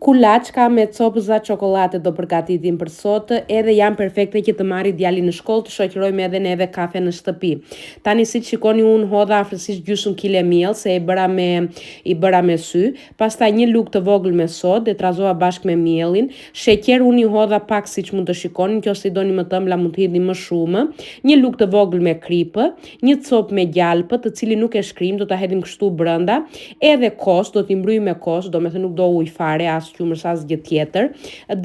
Kulaçka me copëza çokolate do përgatitim për sot, edhe janë perfekte që të marri djalin në shkollë, të shoqërojmë edhe neve kafe në shtëpi. Tani si shikoni unë hodha afërsisht gjysmë kile miell se i bëra me sy, pastaj një lugë të vogël me sodë, e trazova bashkë me miellin, sheqer unë i hodha pak siç mund të shikoni, nëse i doni më të ëmbla mund të hidhni më shumë, një lugë të vogël me kripë, një copë me gjalpë, të cilin nuk e shkrim, do ta hedhim kështu brenda, edhe kos, do t'i mbrojmë me kos, domethënë nuk do ujë fare as qumësh as gjë tjetër,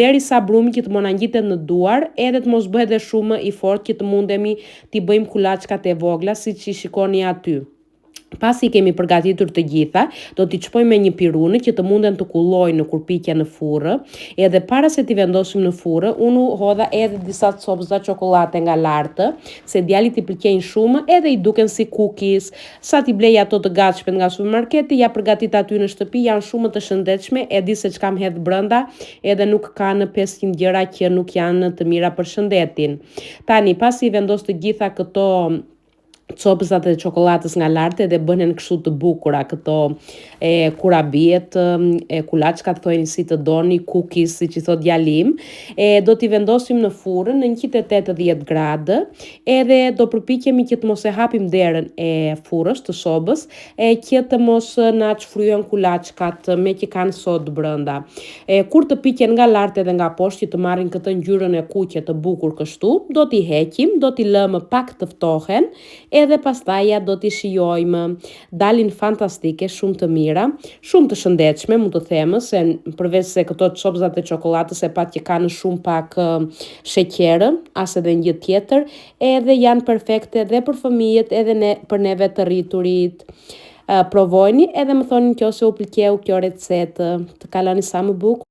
derisa brumi që të mos na ngjitet në duar, edhe të mos bëhet dhe shumë i fortë që të mundemi t'i bëjmë kulaçkat e vogla siç i shikoni aty. Pasi kemi përgatitur të gjitha, do t'i çpojmë me një pirunë që të munden të kullojnë në kur piqen në furrë, edhe para se t'i vendosim në furrë, unë hodha edhe disa copëza çokolate nga lartë, se djalit i pëlqejnë shumë, edhe i duken si cookies, sa t'i blej ato të gatshme nga supermarketi, ja përgatit aty në shtëpi, janë shumë të shëndetshme, e di se çka më hedh brenda, edhe nuk kanë 500 gjëra që nuk janë të mira për shëndetin. Tani, pasi i vendos të gjitha këto copëzat e çokoladës nga lartë dhe bënen kështu të bukura, këto kurabiet, kulaçkat thojeni si të doni, cookies siç i thot djalim, do t'i vendosim në furrën në 180 gradë, edhe do përpiqemi që të mos e hapim derën e furrës të sobës, që të mos na çfryen kulaçkat me që kanë sodë brenda. Kur të piqen nga lartë edhe nga poshtë që të marrin këtë ngjyrën e kuqe të bukur kështu, do t'i heqim, do t'i lëmë pak të ftohen, edhe pastaja do t'i shijojmë. Dalin fantastike, shumë të mira, shumë të shëndetshme, mund të them, se përveç se këto copëzat e çokoladës e pat që kanë shumë pak sheqer, as edhe një gjë tjetër, edhe janë perfekte edhe për fëmijët, edhe për neve të rriturit. Provojni edhe më thoni nëse u pëlqeu kjo recetë, të kaloni sa më bukur.